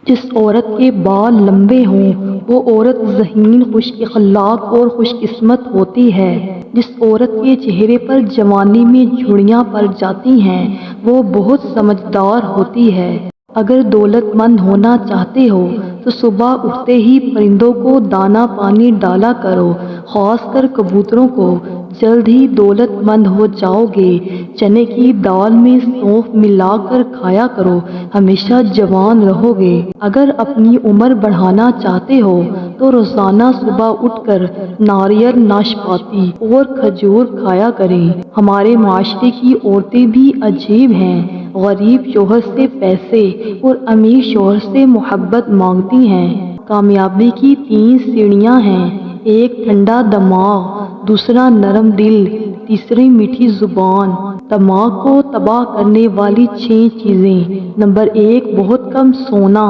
جس عورت کے بال لمبے ہوں وہ عورت ذہین، خوش اخلاق اور خوش قسمت ہوتی ہے۔ جس عورت کے چہرے پر جوانی میں جھڑیاں پڑ جاتی ہیں وہ بہت سمجھدار ہوتی ہے۔ اگر دولت مند ہونا چاہتے ہو تو صبح اٹھتے ہی پرندوں کو دانا پانی ڈالا کرو، خاص کر کبوتروں کو۔ جلد ہی دولت مند ہو جاؤ گے۔ چنے کی دال میں سونف ملا کر کھایا کرو، ہمیشہ جوان رہو گے۔ اگر اپنی عمر بڑھانا چاہتے ہو تو روزانہ صبح اٹھ کر ناریل، ناشپاتی اور کھجور کھایا کریں۔ ہمارے معاشرے کی عورتیں بھی عجیب ہیں، غریب شوہر سے پیسے اور امیر شوہر سے محبت مانگتی ہیں۔ کامیابی کی 3 سیڑھیاں ہیں: ایک ٹھنڈا دماغ، دوسرا نرم دل، تیسری میٹھی زبان۔ دماغ کو تباہ کرنے والی 6 چیزیں: نمبر 1 بہت کم سونا،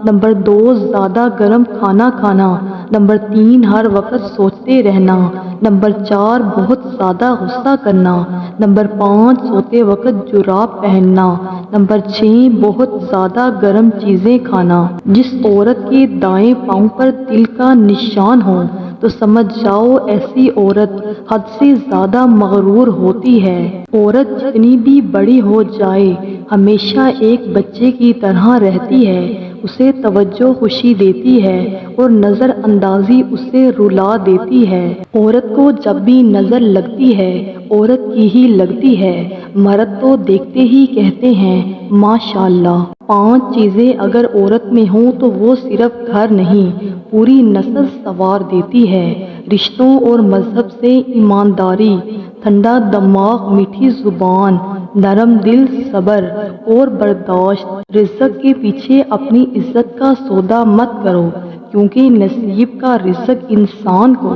نمبر 2 زیادہ گرم کھانا کھانا، نمبر 3 ہر وقت سوچتے رہنا، نمبر 4 بہت زیادہ غصہ کرنا، نمبر 5 سوتے وقت جراب پہننا، نمبر 6 بہت زیادہ گرم چیزیں کھانا۔ جس عورت کے دائیں پاؤں پر تل کا نشان ہو تو سمجھ جاؤ ایسی عورت حد سے زیادہ مغرور ہوتی ہے۔ عورت جتنی بھی بڑی ہو جائے ہمیشہ ایک بچے کی طرح رہتی ہے، اسے توجہ خوشی دیتی ہے اور نظر اندازی اسے رلا دیتی ہے۔ عورت کو جب بھی نظر لگتی ہے عورت کی ہی لگتی ہے، مرد تو دیکھتے ہی کہتے ہیں ماشاءاللہ۔ 5 چیزیں اگر عورت میں ہوں تو وہ صرف گھر نہیں پوری نسل سنوار دیتی ہے۔ رشتوں اور مذہب سے ایمانداری، ٹھنڈا دماغ، میٹھی زبان، نرم دل، صبر اور برداشت۔ رزق کے پیچھے اپنی عزت کا سودا مت کرو، کیونکہ نصیب کا رزق انسان کو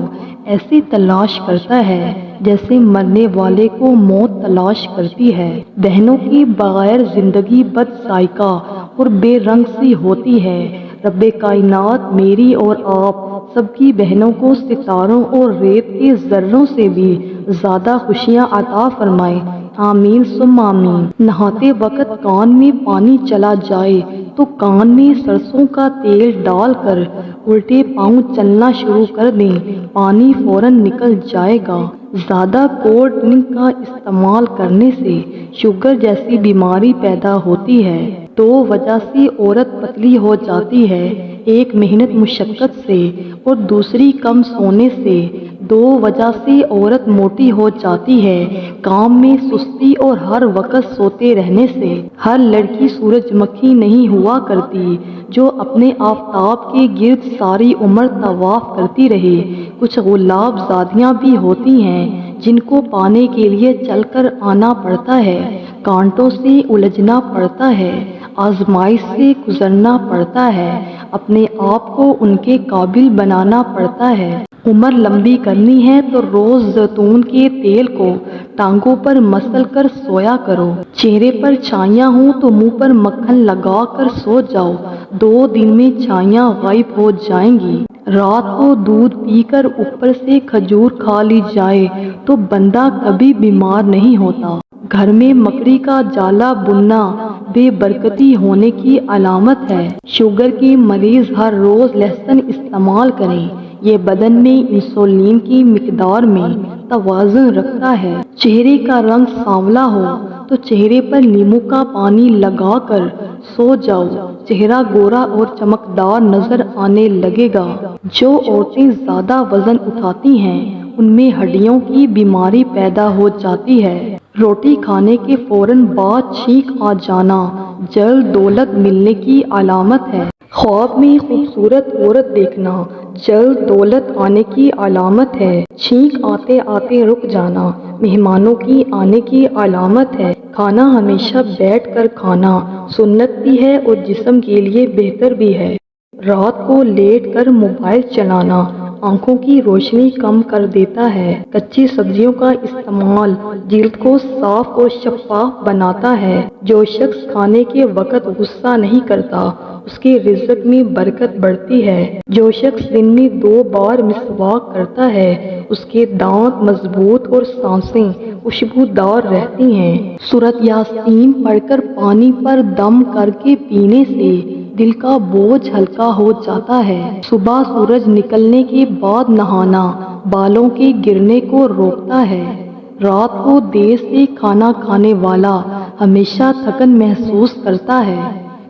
ایسے تلاش کرتا ہے جیسے مرنے والے کو موت تلاش کرتی ہے۔ بہنوں کے بغیر زندگی بد ذائقہ اور بے رنگ سی ہوتی ہے۔ رب کائنات میری اور آپ سب کی بہنوں کو ستاروں اور ریت کے ذروں سے بھی زیادہ خوشیاں عطا فرمائے، آمین ثم آمین۔ نہاتے وقت کان میں پانی چلا جائے تو کان میں سرسوں کا تیل ڈال کر الٹے پاؤں چلنا شروع کر دیں، پانی فوراً نکل جائے گا۔ زیادہ کولڈ ڈرنک کا استعمال کرنے سے شوگر جیسی بیماری پیدا ہوتی ہے۔ 2 وجہ سے عورت پتلی ہو جاتی ہے، ایک محنت مشقت سے اور دوسری کم سونے سے۔ 2 وجہ سے عورت موٹی ہو جاتی ہے، کام میں سستی اور ہر وقت سوتے رہنے سے۔ ہر لڑکی سورج مکھی نہیں ہوا کرتی جو اپنے آفتاب کے گرد ساری عمر طواف کرتی رہے۔ کچھ غلاب زادیاں بھی ہوتی ہیں جن کو پانے کے لیے چل کر آنا پڑتا ہے، کانٹوں سے الجھنا پڑتا ہے، آزمائش سے گزرنا پڑتا ہے، اپنے آپ کو ان کے قابل بنانا پڑتا ہے۔ عمر لمبی کرنی ہے تو روز زیتون کے تیل کو ٹانگوں پر مسل کر سویا کرو۔ چہرے پر چھائیاں ہوں تو منہ پر مکھن لگا کر سو جاؤ، 2 دن میں چھائیاں غائب ہو جائیں گی۔ رات کو دودھ پی کر اوپر سے کھجور کھا لی جائے تو بندہ کبھی بیمار نہیں ہوتا۔ گھر میں مکڑی کا جالا بننا بے برکتی ہونے کی علامت ہے۔ شوگر کے مریض ہر روز لہسن استعمال کریں، یہ بدن میں انسولین کی مقدار میں توازن رکھتا ہے۔ چہرے کا رنگ سانولا ہو تو چہرے پر لیموں کا پانی لگا کر سو جاؤ، چہرہ گورا اور چمکدار نظر آنے لگے گا۔ جو عورتیں زیادہ وزن اٹھاتی ہیں ان میں ہڈیوں کی بیماری پیدا ہو جاتی ہے۔ روٹی کھانے کے فوراً بعد چھینک آ جانا جلد دولت ملنے کی علامت ہے۔ خواب میں خوبصورت عورت دیکھنا جلد دولت آنے کی علامت ہے۔ چھینک آتے آتے رک جانا مہمانوں کی آنے کی علامت ہے۔ کھانا ہمیشہ بیٹھ کر کھانا سنت بھی ہے اور جسم کے لیے بہتر بھی ہے۔ رات کو لیٹ کر موبائل چلانا آنکھوں کی روشنی کم کر دیتا ہے۔ کچی سبزیوں کا استعمال جلد کو صاف اور شفاف بناتا ہے۔ جو شخص کھانے کے وقت غصہ نہیں کرتا اس کے رزق میں برکت بڑھتی ہے۔ جو شخص دن میں 2 بار مسواک کرتا ہے اس کے دانت مضبوط اور سانسیں خوشبودار رہتی ہیں۔ سورۃ یاسین پڑھ کر پانی پر دم کر کے پینے سے دل کا بوجھ ہلکا ہو جاتا ہے۔ صبح سورج نکلنے کے بعد نہانا بالوں کے گرنے کو روکتا ہے۔ رات کو دیر سے کھانا کھانے والا ہمیشہ تھکن محسوس کرتا ہے۔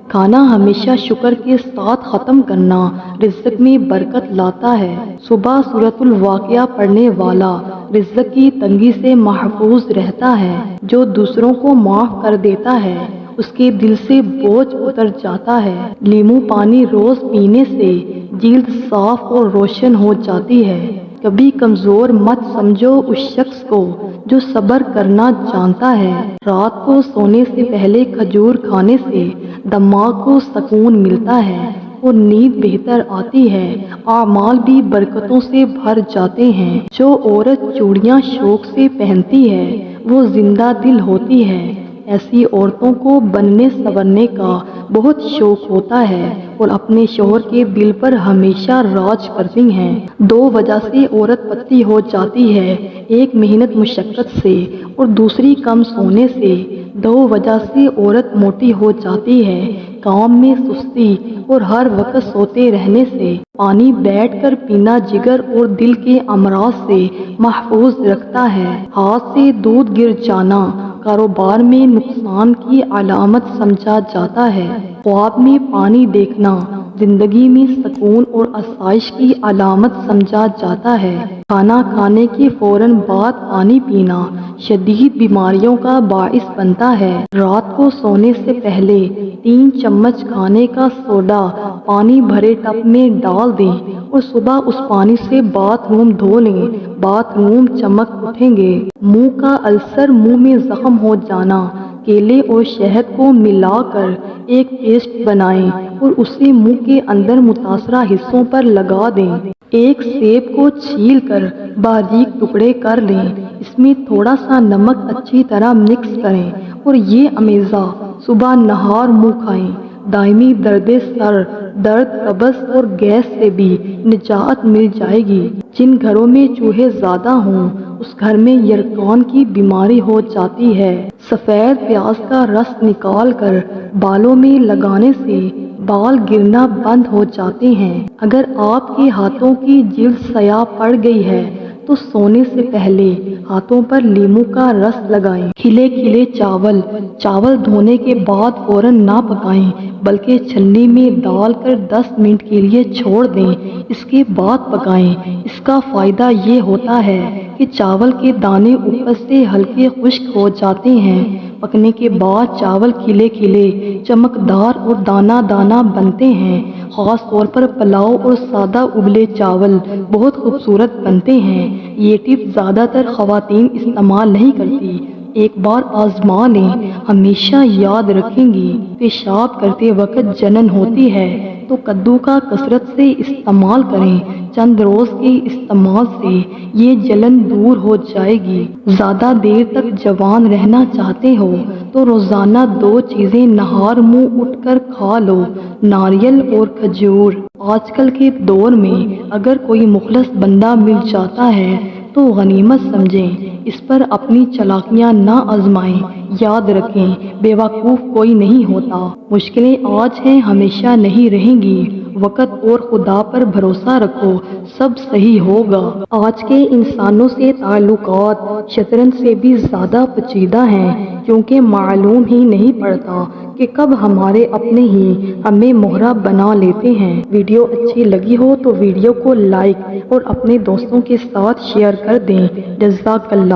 کھانا ہمیشہ شکر کے ساتھ ختم کرنا رزق میں برکت لاتا ہے۔ صبح سورۃ الواقعہ پڑھنے والا رزق کی تنگی سے محفوظ رہتا ہے۔ جو دوسروں کو معاف کر دیتا ہے اس کے دل سے بوجھ اتر جاتا ہے۔ لیمو پانی روز پینے سے جلد صاف اور روشن ہو جاتی ہے۔ کبھی کمزور مت سمجھو اس شخص کو جو صبر کرنا جانتا ہے۔ رات کو سونے سے پہلے کھجور کھانے سے دماغ کو سکون ملتا ہے اور نیند بہتر آتی ہے۔ اعمال بھی برکتوں سے بھر جاتے ہیں۔ جو عورت چوڑیاں شوق سے پہنتی ہے وہ زندہ دل ہوتی ہے۔ ایسی عورتوں کو بننے سنورنے کا بہت شوق ہوتا ہے اور اپنے شوہر کے دل پر ہمیشہ راج کرتی ہیں۔ دو وجہ سے عورت پتلی ہو جاتی ہے، ایک محنت مشقت سے اور دوسری کم سونے سے۔ دو وجہ سے عورت موٹی ہو جاتی ہے، کام میں سستی اور ہر وقت سوتے رہنے سے۔ پانی بیٹھ کر پینا جگر اور دل کے امراض سے محفوظ رکھتا ہے۔ ہاتھ سے دودھ گر جانا کاروبار میں نقصان کی علامت سمجھا جاتا ہے۔ خواب میں پانی دیکھنا زندگی میں سکون اور آسائش کی علامت سمجھا جاتا ہے۔ کھانا کھانے کے فوراً بعد پانی پینا شدید بیماریوں کا باعث بنتا ہے۔ رات کو سونے سے پہلے 3 چمچ کھانے کا سوڈا پانی بھرے ٹب میں ڈال دیں اور صبح اس پانی سے باتھ روم دھو لیں۔ باتھ روم چمک اٹھیں گے۔ منہ کا السر، منہ میں زخم ہو جانا، کیلے اور شہد کو ملا کر ایک پیسٹ بنائیں اور اسے منہ کے اندر متاثرہ حصوں پر لگا دیں۔ ایک سیب کو چھیل کر باریک ٹکڑے کر لیں، اس میں تھوڑا سا نمک اچھی طرح مکس کریں اور یہ امیزہ صبح نہار منہ کھائیں۔ دائمی درد سر، درد، قبض اور گیس سے بھی نجات مل جائے گی۔ جن گھروں میں چوہے زیادہ ہوں اس گھر میں یرقان کی بیماری ہو جاتی ہے۔ سفید پیاز کا رس نکال کر بالوں میں لگانے سے بال گرنا بند ہو جاتے ہیں۔ اگر آپ کے ہاتھوں کی جلد سیاہ پڑ گئی ہے تو سونے سے پہلے ہاتھوں پر لیموں کا رس لگائیں۔ کھلے کھلے چاول دھونے کے بعد فوراً نہ پکائیں بلکہ چھلنی میں ڈال کر 10 منٹ کے لیے چھوڑ دیں، اس کے بعد پکائیں۔ اس کا فائدہ یہ ہوتا ہے کہ چاول کے دانے اوپر سے ہلکے خشک ہو جاتے ہیں۔ پکنے کے بعد چاول کھلے کھلے، چمکدار اور دانہ دانہ بنتے ہیں۔ خاص طور پر پلاؤ اور سادہ ابلے چاول بہت خوبصورت بنتے ہیں۔ یہ ٹپ زیادہ تر خواتین استعمال نہیں کرتی، ایک بار آزما لیں۔ ہمیشہ یاد رکھیں گی پیشاب کرتے وقت جلن ہوتی ہے تو کدو کا کثرت سے استعمال کریں، چند روز کے استعمال سے یہ جلن دور ہو جائے گی۔ زیادہ دیر تک جوان رہنا چاہتے ہو تو روزانہ 2 چیزیں نہار منہ اٹھ کر کھا لو، ناریل اور کھجور۔ آج کل کے دور میں اگر کوئی مخلص بندہ مل جاتا ہے تو غنیمت سمجھیں، اس پر اپنی چالاکیاں نہ آزمائیں۔ یاد رکھیں بے وقوف کوئی نہیں ہوتا، مشکلیں آج ہیں ہمیشہ نہیں رہیں گی۔ وقت اور خدا پر بھروسہ رکھو، سب صحیح ہوگا۔ آج کے انسانوں سے تعلقات شطرنج سے بھی زیادہ پیچیدہ ہیں کیونکہ معلوم ہی نہیں پڑتا کہ کب ہمارے اپنے ہی ہمیں مہرہ بنا لیتے ہیں۔ ویڈیو اچھی لگی ہو تو ویڈیو کو لائک اور اپنے دوستوں کے ساتھ شیئر کر دیں۔ جزاک اللہ۔